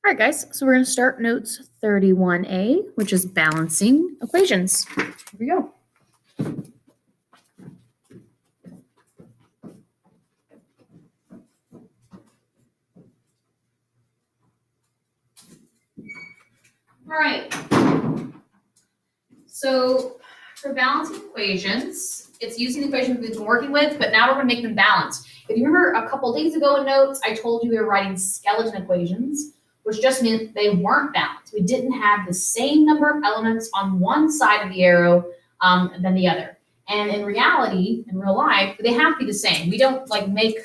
All right, guys, so we're going to start notes 31A, which is balancing equations. Here we go. All right. So for balancing equations, it's using the equations we've been working with, but now we're going to make them balanced. If you remember a couple days ago in notes, I told you we were writing skeleton equations, which just meant they weren't balanced. We didn't have the same number of elements on one side of the arrow than the other. And in reality, in real life, they have to be the same. We don't make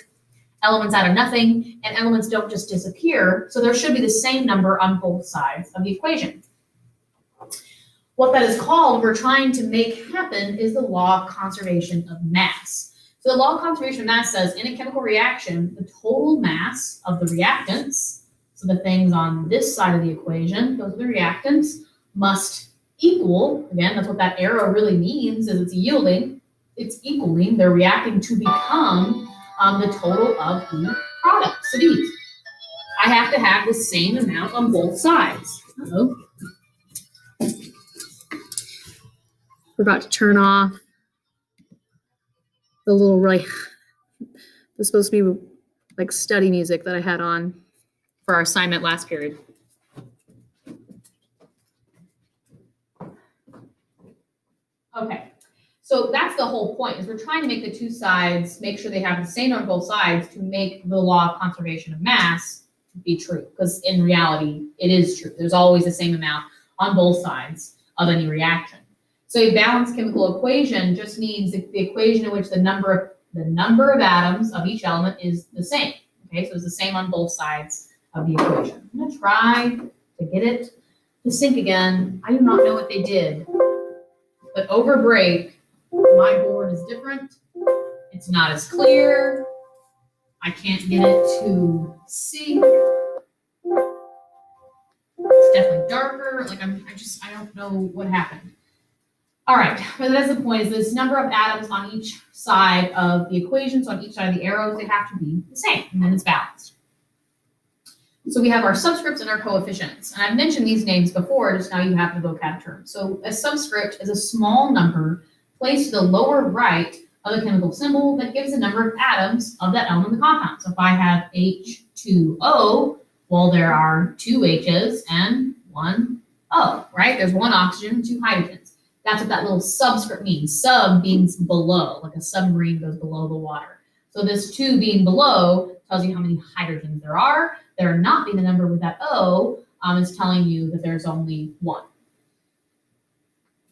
elements out of nothing, and elements don't just disappear. So there should be the same number on both sides of the equation. What that is called, we're trying to make happen, is the law of conservation of mass. So the law of conservation of mass says in a chemical reaction, the total mass of the reactants, so the things on this side of the equation, those are the reactants, must equal, again, that's what that arrow really means, is it's equaling, they're reacting to become the total of the products of these. I have to have the same amount on both sides. Uh-oh. Forgot to turn off the little it's supposed to be like study music that I had on for our assignment last period. Okay, so that's the whole point, is we're trying to make the two sides, make sure they have the same on both sides to make the law of conservation of mass be true, because in reality, it is true. There's always the same amount on both sides of any reaction. So a balanced chemical equation just means the equation in which the number of atoms of each element is the same. Okay, so it's the same on both sides of the equation. I'm going to try to get it to sync again. I do not know what they did, but over break, my board is different. It's not as clear. I can't get it to sync. It's definitely darker. I don't know what happened. All right, but that's the point, is this number of atoms on each side of the equations, on each side of the arrows, they have to be the same, and then it's balanced. So we have our subscripts and our coefficients. And I've mentioned these names before, just now you have the vocab term. So a subscript is a small number placed to the lower right of the chemical symbol that gives the number of atoms of that element in the compound. So if I have H2O, well, there are two H's and one O, right? There's one oxygen, two hydrogens. That's what that little subscript means. Sub means below, like a submarine goes below the water. So this 2 being below tells you how many hydrogens there are. There not being the number with that O is telling you that there's only one.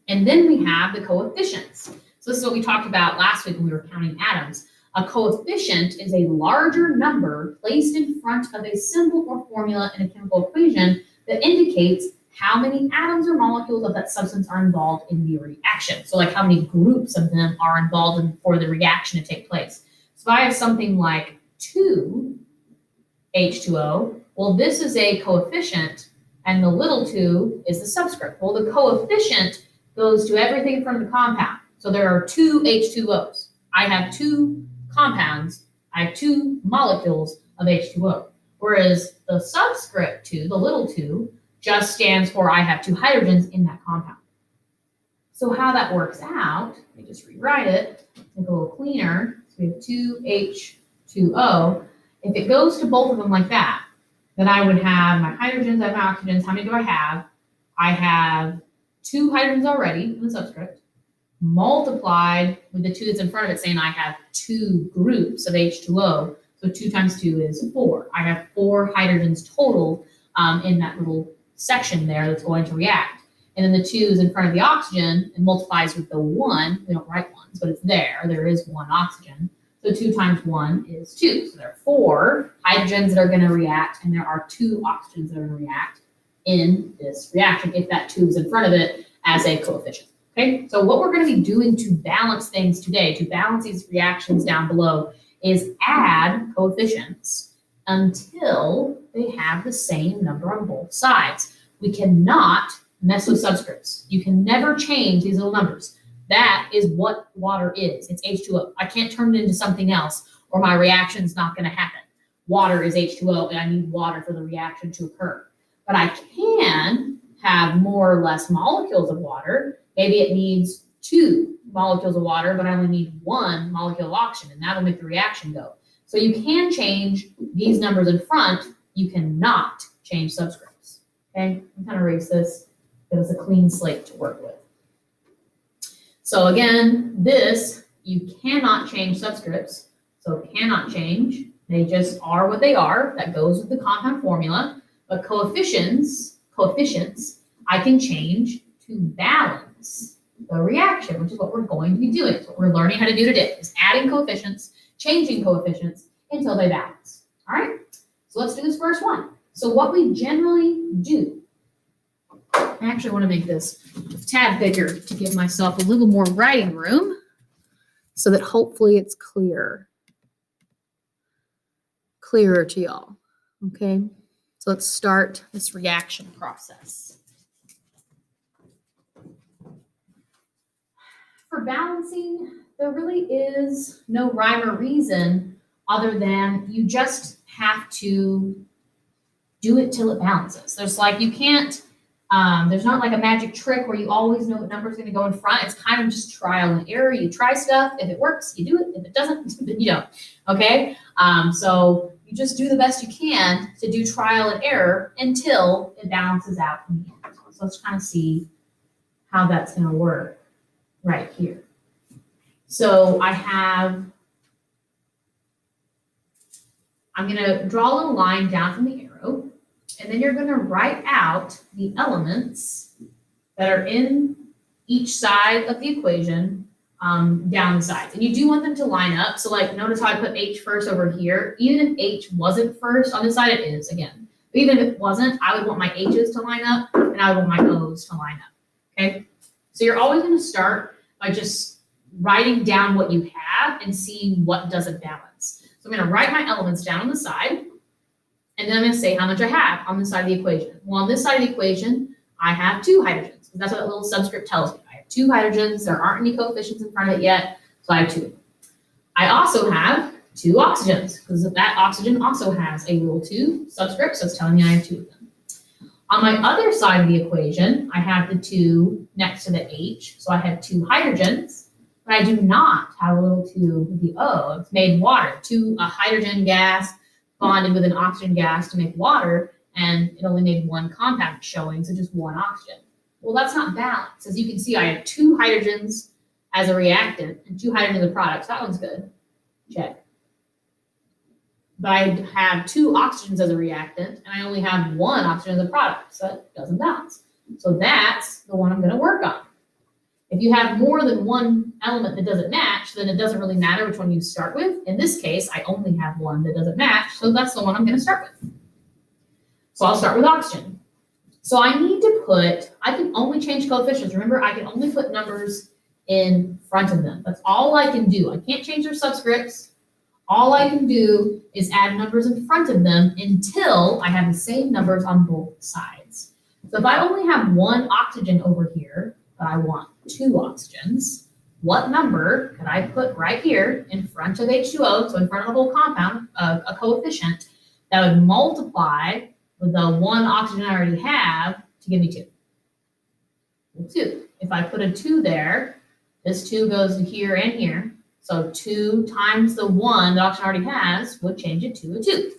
And then we have the coefficients. So this is what we talked about last week when we were counting atoms. A coefficient is a larger number placed in front of a symbol or formula in a chemical equation that indicates how many atoms or molecules of that substance are involved in the reaction. So like how many groups of them are involved for the reaction to take place. So if I have something like 2 H2O, well, this is a coefficient, and the little 2 is the subscript. Well, the coefficient goes to everything in front of the compound. So there are 2 H2Os. I have 2 compounds. I have 2 molecules of H2O. Whereas the subscript 2, the little 2, just stands for I have 2 hydrogens in that compound. So how that works out, let me just rewrite it, make it a little cleaner. So we have 2H2O. If it goes to both of them like that, then I would have my hydrogens, I have my oxygens. How many do I have? I have 2 hydrogens already in the subscript, multiplied with the 2 that's in front of it, saying I have 2 groups of H2O. So 2 times 2 is 4. I have 4 hydrogens total in that little section there that's going to react. And then the 2 is in front of the oxygen and multiplies with the 1. We don't write 1s, but it's there. There is 1 oxygen. So 2 times 1 is 2. So there are 4 hydrogens that are going to react, and there are 2 oxygens that are going to react in this reaction if that 2 is in front of it as a coefficient. Okay, so what we're going to be doing to balance things today, to balance these reactions down below, is add coefficients until they have the same number on both sides. We cannot mess with subscripts. You can never change these little numbers. That is what water is. It's H2O. I can't turn it into something else or my reaction's not going to happen. Water is H2O and I need water for the reaction to occur. but I can have more or less molecules of water. Maybe it needs 2 molecules of water, but I only need 1 molecule of oxygen, and that'll make the reaction go. So you can change these numbers in front. You cannot change subscripts. Okay, I'm kind of erase this. Give us a clean slate to work with. So again, this, you cannot change subscripts. So cannot change. They just are what they are. That goes with the compound formula. But coefficients, I can change to balance the reaction, which is what we're going to be doing. So what we're learning how to do today is adding coefficients, changing coefficients until they balance. All right, so let's do this first one. So what we generally do, I actually want to make this a tad bigger to give myself a little more writing room so that hopefully it's clearer to y'all. Okay, so let's start this reaction process. For balancing, there really is no rhyme or reason other than you just have to do it till it balances. There's like, you can't, there's not like a magic trick where you always know what number is going to go in front. It's kind of just trial and error. You try stuff. If it works, you do it. If it doesn't, then you don't. Okay? So you just do the best you can to do trial and error until it balances out in the end. So let's kind of see how that's going to work right here. So I'm going to draw a little line down from the arrow, and then you're going to write out the elements that are in each side of the equation down the sides. And you do want them to line up. So like, notice how I put H first over here. Even if H wasn't first on this side, it is again. But even if it wasn't, I would want my H's to line up, and I would want my O's to line up. Okay? So you're always going to start by just writing down what you have and seeing what doesn't balance. So I'm going to write my elements down on the side, and then I'm going to say how much I have on this side of the equation. Well, on this side of the equation, I have 2 hydrogens. That's what that little subscript tells me. I have 2 hydrogens. There aren't any coefficients in front of it yet, so I have 2. I also have 2 oxygens, because that oxygen also has a little 2 subscript, so it's telling me I have 2 of them. On my other side of the equation, I have the 2 next to the H, so I have 2 hydrogens, but I do not have a little 2 with the O. It's made water. A hydrogen gas bonded with an oxygen gas to make water, and it only made 1 compound showing, so just 1 oxygen. Well, that's not balanced. As you can see, I have 2 hydrogens as a reactant and 2 hydrogens as a product. So that one's good. Check. But I have 2 oxygens as a reactant, and I only have 1 oxygen as a product, so that doesn't balance. So that's the one I'm going to work on. If you have more than 1 element that doesn't match, then it doesn't really matter which one you start with. In this case, I only have 1 that doesn't match, so that's the one I'm going to start with. So I'll start with oxygen. So I need to I can only change coefficients. Remember, I can only put numbers in front of them. That's all I can do. I can't change their subscripts. All I can do is add numbers in front of them until I have the same numbers on both sides. So if I only have 1 oxygen over here, but I want 2 oxygens, what number could I put right here in front of H2O, so in front of the whole compound, a coefficient that would multiply with the 1 oxygen I already have to give me 2? Well, 2. If I put a 2 there, this 2 goes to here and here. So 2 times the 1 the oxygen already has would change it to a 2.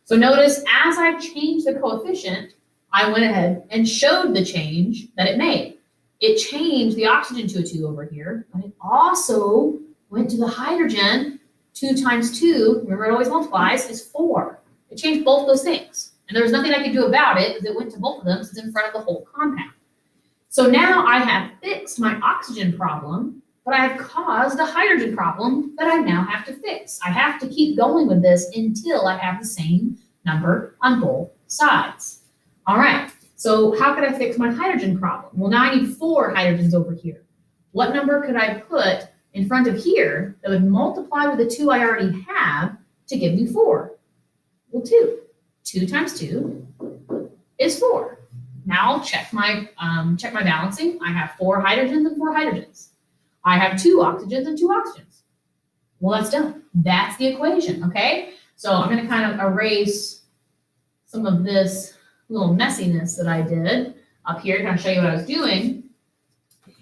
So notice as I changed the coefficient, I went ahead and showed the change that it made. It changed the oxygen to a 2 over here, but it also went to the hydrogen. 2 times 2, remember it always multiplies, is 4. It changed both those things. And there was nothing I could do about it because it went to both of them since it's in front of the whole compound. So now I have fixed my oxygen problem, but I have caused a hydrogen problem that I now have to fix. I have to keep going with this until I have the same number on both sides. All right, so how could I fix my hydrogen problem? Well, now I need 4 hydrogens over here. What number could I put in front of here that would multiply with the 2 I already have to give me 4? Well, 2. 2 times 2 is 4. Now I'll check my balancing. I have 4 hydrogens and 4 hydrogens. I have 2 oxygens and 2 oxygens. Well, that's done. That's the equation, okay? So I'm going to kind of erase some of this little messiness that I did up here to kind of show you what I was doing.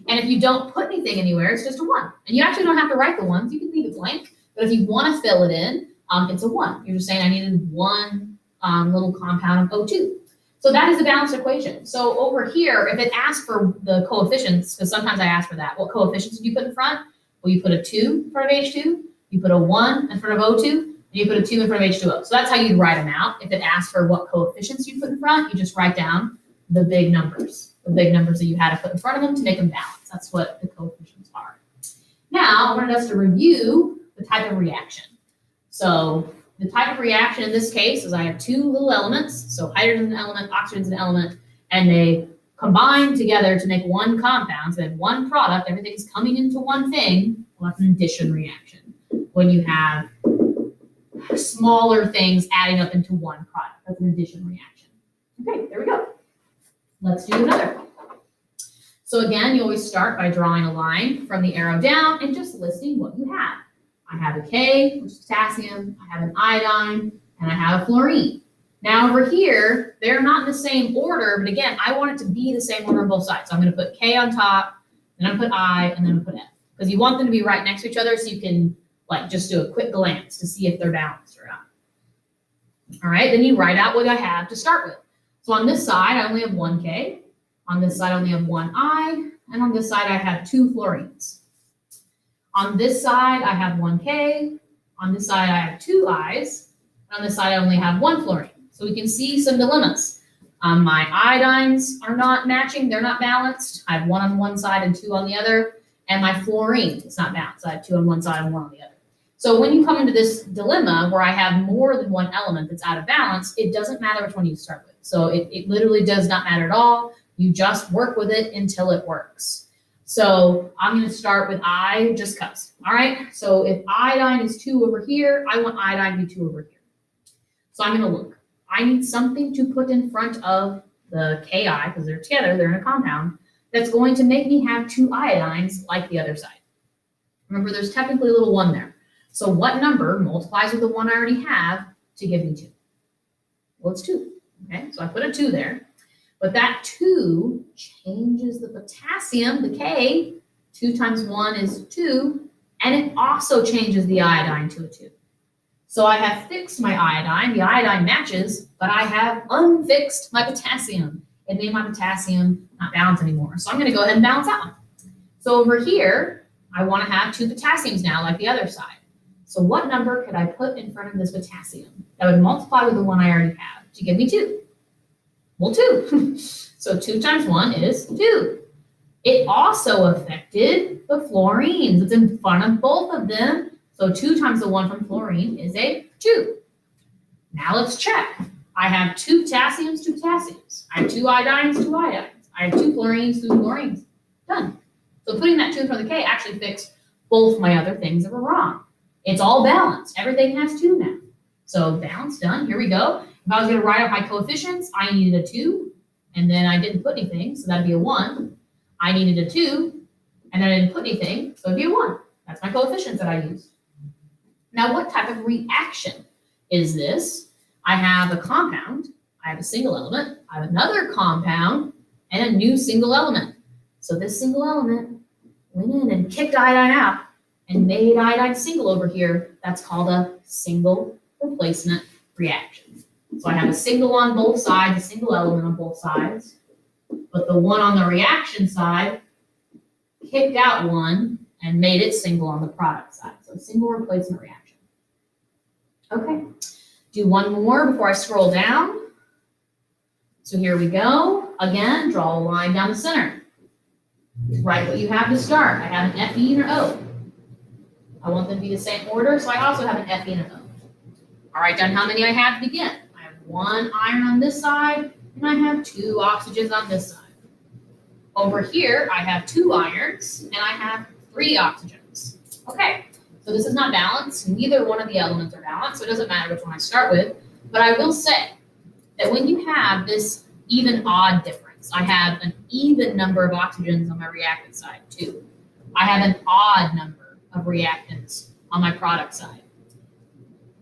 And if you don't put anything anywhere, it's just a 1. And you actually don't have to write the 1s. You can leave it blank. But if you want to fill it in, it's a 1. You're just saying I needed one little compound of O2. So that is a balanced equation. So over here, if it asks for the coefficients, because sometimes I ask for that, what coefficients did you put in front? Well, you put a 2 in front of H2, you put a 1 in front of O2, and you put a 2 in front of H2O. So that's how you'd write them out. If it asks for what coefficients you put in front, you just write down the big numbers that you had to put in front of them to make them balance. That's what the coefficients are. Now, I wanted us to review the type of reaction. So the type of reaction in this case is I have 2 little elements. So hydrogen is an element, oxygen is an element, and they combine together to make one compound. So they have one product, everything's coming into one thing. Well, that's an addition reaction. When you have smaller things adding up into one product, that's an addition reaction. Okay, there we go. Let's do another. So again, you always start by drawing a line from the arrow down and just listing what you have. I have a K, which is potassium, I have an iodine, and I have a fluorine. Now over here, they're not in the same order, but again, I want it to be the same order on both sides. So I'm going to put K on top, then I'm going to put I, and then I'm going to put F. Because you want them to be right next to each other so you can like just do a quick glance to see if they're balanced or not. All right, then you write out what I have to start with. So on this side, I only have 1 K. On this side, I only have 1 I. And on this side, I have 2 fluorines. On this side, I have 1 K. On this side, I have 2 I's. And on this side, I only have 1 fluorine. So we can see some dilemmas. My iodines are not matching. They're not balanced. I have 1 on one side and 2 on the other. And my fluorine is not balanced. I have 2 on one side and 1 on the other. So when you come into this dilemma where I have more than one element that's out of balance, it doesn't matter which one you start with. So it literally does not matter at all. You just work with it until it works. So I'm going to start with I just because. All right. So if iodine is 2 over here, I want iodine to be 2 over here. So I'm going to look. I need something to put in front of the Ki because they're together, they're in a compound, that's going to make me have 2 iodines like the other side. Remember, there's technically a little 1 there. So what number multiplies with the 1 I already have to give me 2? Well, it's 2. Okay, so I put a 2 there. But that 2 changes the potassium, the K. 2 times 1 is 2. And it also changes the iodine to a 2. So I have fixed my iodine. The iodine matches, but I have unfixed my potassium. It made my potassium not balance anymore. So I'm going to go ahead and balance that one. So over here, I want to have 2 potassiums now, like the other side. So what number could I put in front of this potassium that would multiply with the 1 I already have to give me 2? Well, 2. So 2 times 1 is 2. It also affected the fluorines. It's in front of both of them. So 2 times the 1 from fluorine is a 2. Now let's check. I have 2 potassiums, 2 potassiums. I have 2 iodines, 2 iodines. I have 2 fluorines, 2 fluorines. Done. So putting that 2 in front of the K actually fixed both my other things that were wrong. It's all balanced. Everything has 2 now. So balance done. Here we go. If I was going to write out my coefficients, I needed a 2, and then I didn't put anything, so that'd be a 1. I needed a 2, and then I didn't put anything, so it'd be a 1. That's my coefficients that I used. Now, what type of reaction is this? I have a compound, I have a single element, I have another compound, and a new single element. So this single element went in and kicked iodine out and made iodine single over here. That's called a single replacement reaction. So I have a single on both sides, a single element on both sides, but the one on the reaction side kicked out one and made it single on the product side. So single replacement reaction. Okay, do one more before I scroll down. So here we go. Again, draw a line down the center. Write what you have to start. I have an Fe and an O. I want them to be the same order, so I also have an Fe and an O. All right, done how many I have to begin. I have 1 iron on this side, and I have 2 oxygens on this side. Over here, I have 2 irons, and I have 3 oxygens. Okay, so this is not balanced. Neither one of the elements are balanced, so it doesn't matter which one I start with. But I will say that when you have this even-odd difference, I have an even number of oxygens on my reactant side, too. I have an odd number of reactants on my product side.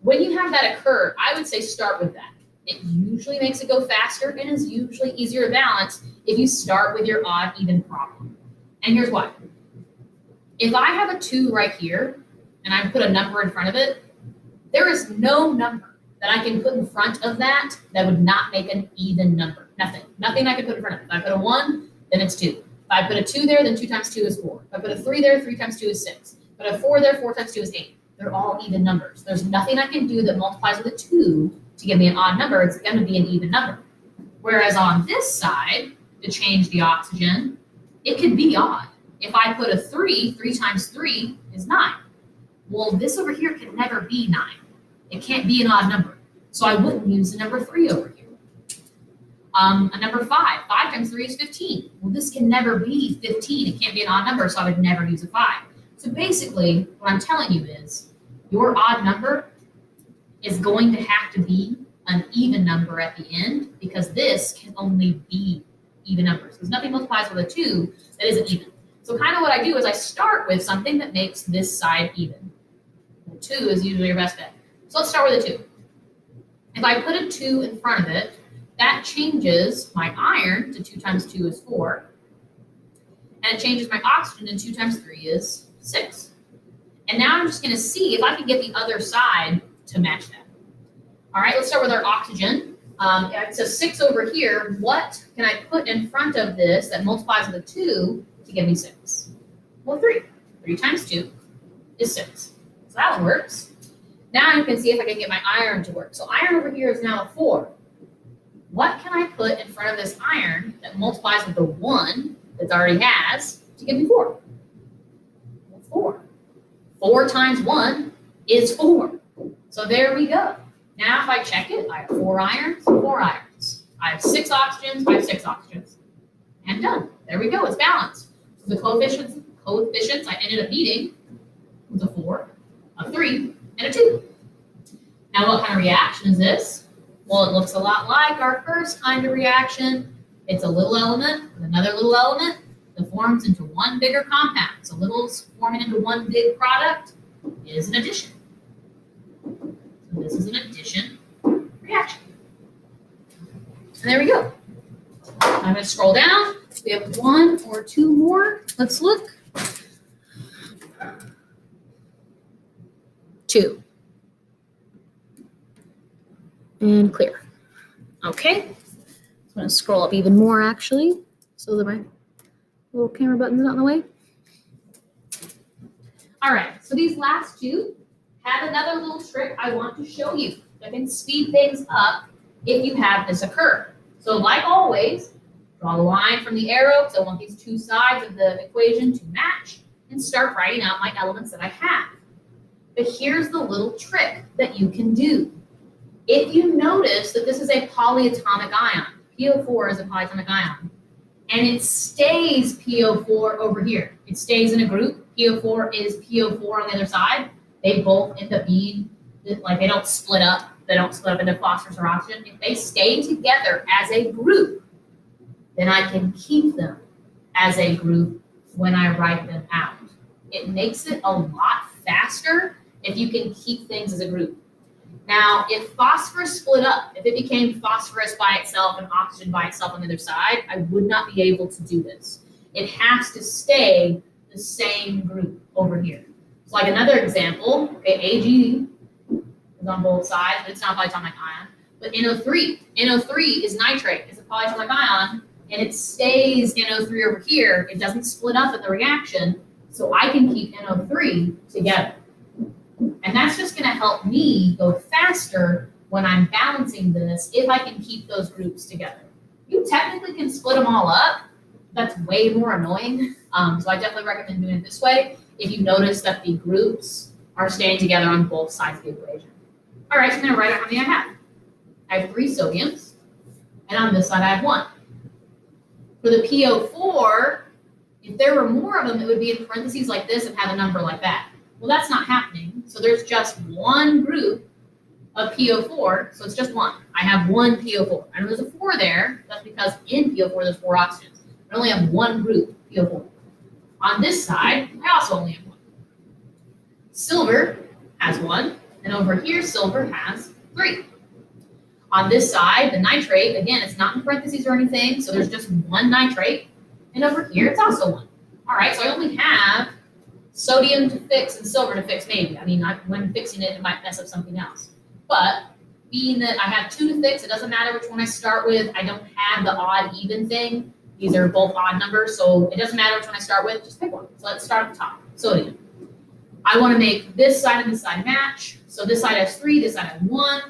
When you have that occur, I would say start with that. It usually makes it go faster and is usually easier to balance if you start with your odd even problem. And here's why. If I have a 2 right here and I put a number in front of it, there is no number that I can put in front of that would not make an even number. Nothing I can put in front of it. If I put a 1, then it's 2. If I put a 2 there, then 2 times 2 is 4. If I put a 3 there, 3 times 2 is 6. If I put a 4 there, 4 times 2 is 8. They're all even numbers. There's nothing I can do that multiplies with a 2 to give me an odd number. It's going to be an even number. Whereas on this side, to change the oxygen, it could be odd. If I put a 3, 3 times 3 is 9. Well, this over here can never be 9. It can't be an odd number. So I wouldn't use the number 3 over here. A number 5. 5 times 3 is 15. Well, this can never be 15. It can't be an odd number, so I would never use a 5. So basically, what I'm telling you is your odd number is going to have to be an even number at the end because this can only be even numbers. Because nothing multiplies with a 2 that isn't even. So kind of what I do is I start with something that makes this side even. The 2 is usually your best bet. So let's start with a 2. If I put a 2 in front of it, that changes my iron to 2 times 2 is 4. And it changes my oxygen to 2 times 3 is 6. And now I'm just going to see if I can get the other side to match that. All right, let's start with our oxygen. It's a 6 over here. What can I put in front of this that multiplies with a 2 to give me 6? Well, 3. 3 times 2 is 6. So that one works. Now you can see if I can get my iron to work. So iron over here is now a 4. What can I put in front of this iron that multiplies with the 1 that it already has to give me 4? Well, 4. 4 times 1 is 4. So there we go. Now if I check it, I have 4 irons, 4 irons. I have 6 oxygens, I have 6 oxygens. And done. There we go, it's balanced. So the coefficients I ended up needing was a 4, a 3, and a 2. Now what kind of reaction is this? Well, it looks a lot like our first kind of reaction. It's a little element with another little element that forms into one bigger compound. So littles forming into one big product is an addition. So this is an addition reaction. And there we go. I'm going to scroll down. We have 1 or 2 more. Let's look. 2. And clear. Okay. I'm going to scroll up even more actually, so that my little camera button's not in the way. All right, so these last 2 have another little trick I want to show you that can speed things up if you have this occur. So like always, draw the line from the arrow because I want these 2 sides of the equation to match and start writing out my elements that I have. But here's the little trick that you can do. If you notice that this is a polyatomic ion, PO4 is a polyatomic ion, and it stays PO4 over here. It stays in a group. PO4 is PO4 on the other side. They both end up being, like they don't split up. They don't split up into phosphorus or oxygen. If they stay together as a group, then I can keep them as a group when I write them out. It makes it a lot faster if you can keep things as a group. Now, if phosphorus split up, if it became phosphorus by itself and oxygen by itself on the other side, I would not be able to do this. It has to stay the same group over here. So like another example, okay, Ag is on both sides, but it's not a polyatomic ion. But NO3 is nitrate. It's a polyatomic ion, and it stays NO3 over here. It doesn't split up in the reaction, so I can keep NO3 together. And that's just going to help me go faster when I'm balancing this if I can keep those groups together. You technically can split them all up. That's way more annoying. So I definitely recommend doing it this way if you notice that the groups are staying together on both sides of the equation. All right, so I'm going to write out how many I have. I have 3 sodiums, and on this side I have 1. For the PO4, if there were more of them, it would be in parentheses like this and have a number like that. Well, that's not happening. So there's just one group of PO4, so it's just 1. I have 1 PO4. I know there's a 4 there. That's because in PO4 there's 4 oxygens. I only have 1 group, PO4. On this side, I also only have 1. Silver has 1, and over here silver has 3. On this side, the nitrate, again, it's not in parentheses or anything, so there's just one nitrate. And over here, it's also one. All right, so I only have sodium to fix and silver to fix, maybe. I mean, when fixing it, it might mess up something else. But being that I have 2 to fix, it doesn't matter which one I start with. I don't have the odd even thing. These are both odd numbers, so it doesn't matter which one I start with, just pick one. So let's start at the top, sodium. I want to make this side and this side match. So this side has 3, this side has 1.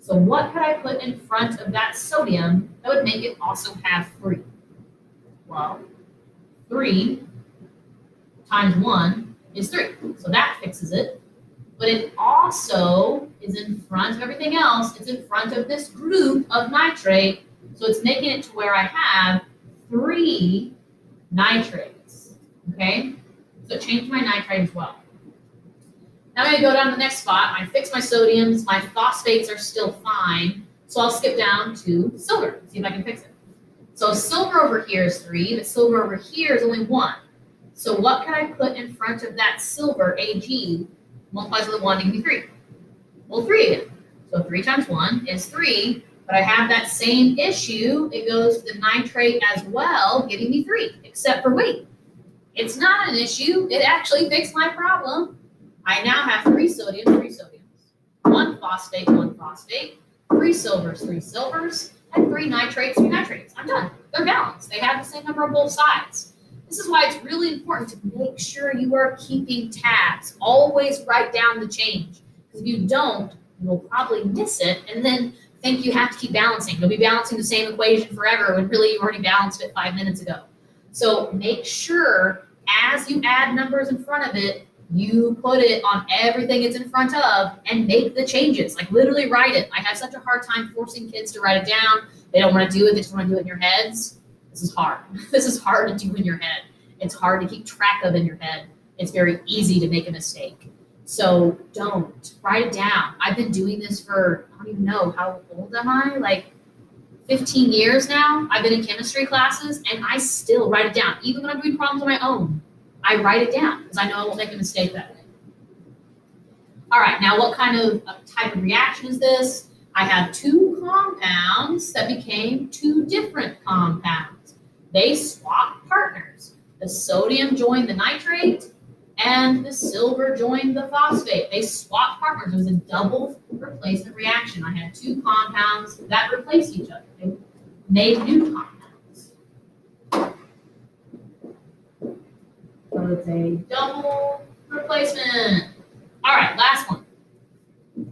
So what could I put in front of that sodium that would make it also have 3? Well, 3 times 1 is 3. So that fixes it. But it also is in front of everything else. It's in front of this group of nitrate. So it's making it to where I have 3 nitrates. Okay? So it changed my nitrate as well. Now I'm going to go down to the next spot. I fix my sodiums. My phosphates are still fine. So I'll skip down to silver. See if I can fix it. So silver over here is 3, but silver over here is only 1. So what can I put in front of that silver, Ag, multiplies with 1 to give me 3? Well, 3 again. So 3 times 1 is 3, but I have that same issue. It goes to the nitrate as well, giving me 3, except for wait. It's not an issue. It actually fixed my problem. I now have 3 sodiums, 3 sodiums, 1 phosphate, 1 phosphate, 3 silvers, 3 silvers, and 3 nitrates, 3 nitrates. I'm done. They're balanced. They have the same number on both sides. This is why it's really important to make sure you are keeping tabs. Always write down the change. Because if you don't, you'll probably miss it and then think you have to keep balancing. You'll be balancing the same equation forever when really you already balanced it 5 minutes ago. So make sure as you add numbers in front of it, you put it on everything it's in front of and make the changes. Like literally write it. I have such a hard time forcing kids to write it down. They don't want to do it. They just want to do it in your heads. This is hard. This is hard to do in your head. It's hard to keep track of in your head. It's very easy to make a mistake. So don't write it down. I've been doing this for, I don't even know, how old am I? Like 15 years now. I've been in chemistry classes and I still write it down. Even when I'm doing problems on my own, I write it down because I know I won't make a mistake that way. All right, now what kind of type of reaction is this? I have 2 compounds that became 2 different compounds. They swap partners. The sodium joined the nitrate and the silver joined the phosphate. They swapped partners. It was a double replacement reaction. I had 2 compounds that replaced each other. They made new compounds. So it's a double replacement. All right, last one.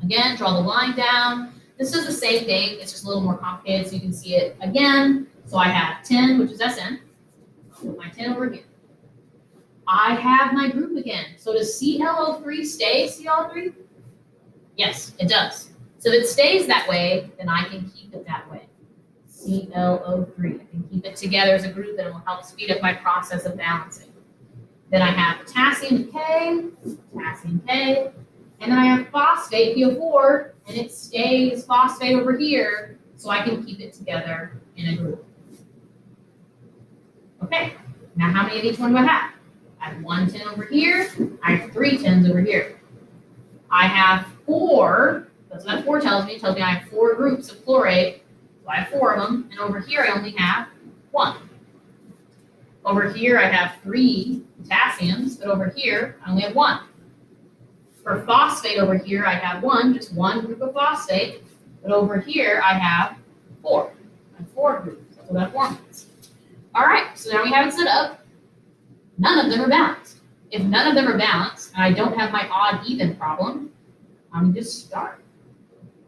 Again, draw the line down. This is the same thing. It's just a little more complicated so you can see it again. So I have 10, which is SN. I'll put my 10 over here. I have my group again. So does ClO3 stay ClO3? Yes, it does. So if it stays that way, then I can keep it that way. ClO3. I can keep it together as a group and it will help speed up my process of balancing. Then I have potassium K, and then I have phosphate, PO4, and it stays phosphate over here, so I can keep it together in a group. Okay, now how many of each one do I have? I have 1 10 over here, I have 3 10s over here. I have 4, that's what that 4 tells me. It tells me I have 4 groups of chlorate, so I have 4 of them, and over here I only have 1. Over here I have 3 potassiums, but over here I only have 1. For phosphate over here I have 1, just 1 group of phosphate, but over here I have 4. I have 4 groups, so that forms. All right, so now we have it set up. None of them are balanced. If none of them are balanced, and I don't have my odd-even problem, I'm just start.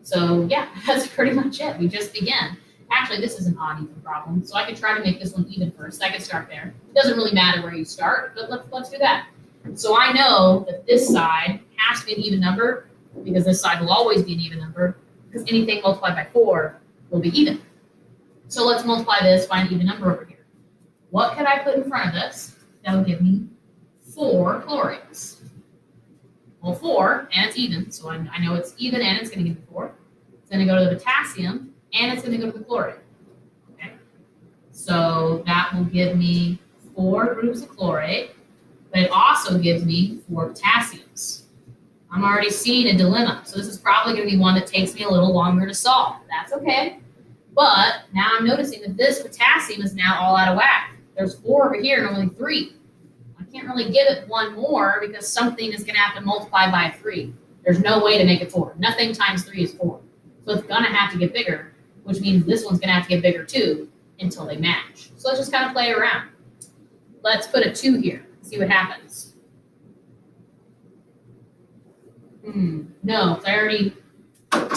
So yeah, that's pretty much it. We just begin. Actually, this is an odd-even problem, so I could try to make this one even first. I could start there. It doesn't really matter where you start, but let's do that. So I know that this side has to be an even number because this side will always be an even number because anything multiplied by 4 will be even. So let's multiply this by an even number over here. What could I put in front of this that will give me 4 chlorates? Well, 4, and it's even, so I know it's even and it's going to give me 4. It's going to go to the potassium, and it's going to go to the chlorate. Okay? So that will give me 4 groups of chlorate, but it also gives me 4 potassiums. I'm already seeing a dilemma. So this is probably going to be one that takes me a little longer to solve. That's okay. But now I'm noticing that this potassium is now all out of whack. There's 4 over here and only 3. I can't really give it 1 more because something is going to have to multiply by 3. There's no way to make it 4. Nothing times 3 is 4. So it's going to have to get bigger, which means this one's going to have to get bigger too until they match. So let's just kind of play around. Let's put a 2 here. See what happens. No, I already,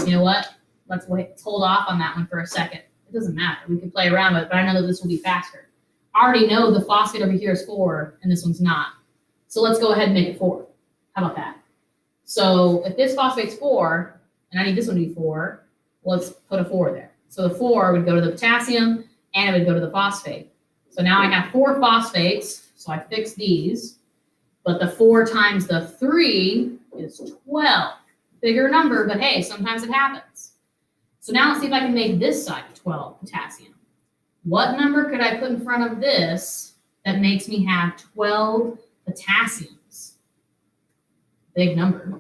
you know what? Let's hold off on that one for a second. It doesn't matter. We can play around with it, but I know that this will be faster. I already know the phosphate over here is 4 and this one's not. So let's go ahead and make it 4. How about that? So if this phosphate's 4, and I need this one to be 4, let's put a 4 there. So the 4 would go to the potassium and it would go to the phosphate. So now I have 4 phosphates, so I fix these. But the 4 times the 3 is 12. Bigger number, but hey, sometimes it happens. So now let's see if I can make this side 12 potassium. What number could I put in front of this that makes me have 12 potassiums? Big number.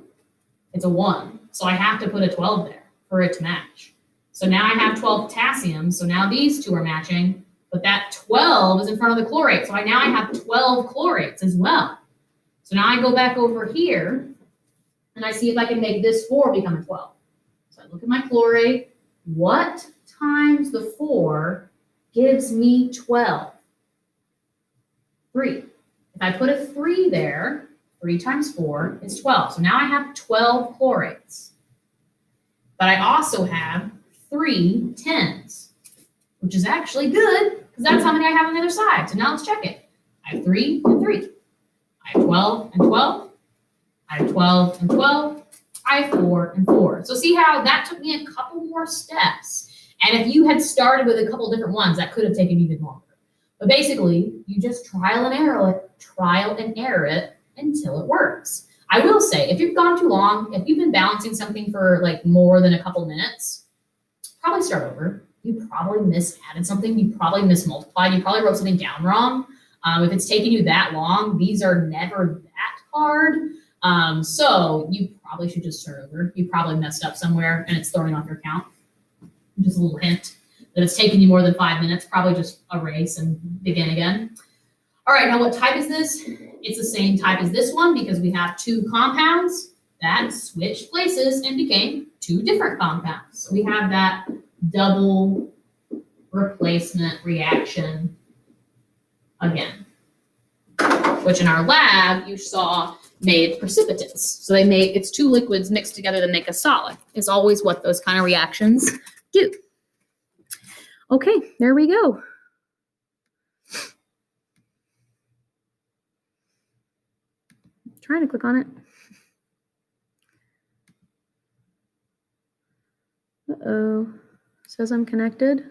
It's a 1. So I have to put a 12 there for it to match. So now I have 12 potassiums. So now these 2 are matching, but that 12 is in front of the chlorate. So now I have 12 chlorates as well. So now I go back over here and I see if I can make this 4 become a 12. So I look at my chlorate. What times the 4 gives me 12? 3. If I put a 3 there, 3 times 4 is 12. So now I have 12 chlorates. But I also have 3 10s, which is actually good because that's how many I have on the other side. So now let's check it. I have 3 and 3. I have 12 and 12. I have 12 and 12. I have 4 and 4. So see how that took me a couple more steps. And if you had started with a couple different ones, that could have taken even longer. But basically, you just trial and error it until it works. I will say, if you've gone too long, if you've been balancing something for like more than a couple minutes, probably start over. You probably misadded something. You probably mismultiplied. You probably wrote something down wrong. If it's taking you that long, these are never that hard. So you probably should just start over. You probably messed up somewhere and it's throwing off your count. Just a little hint that it's taking you more than 5 minutes. Probably just erase and begin again. All right, now what type is this? It's the same type as this one because we have 2 compounds that switched places and became 2 different compounds. So we have that double replacement reaction again, which in our lab you saw made precipitates. So it's 2 liquids mixed together to make a solid is always what those kind of reactions do. Okay, there we go. Trying to click on it. Uh-oh. Says I'm connected.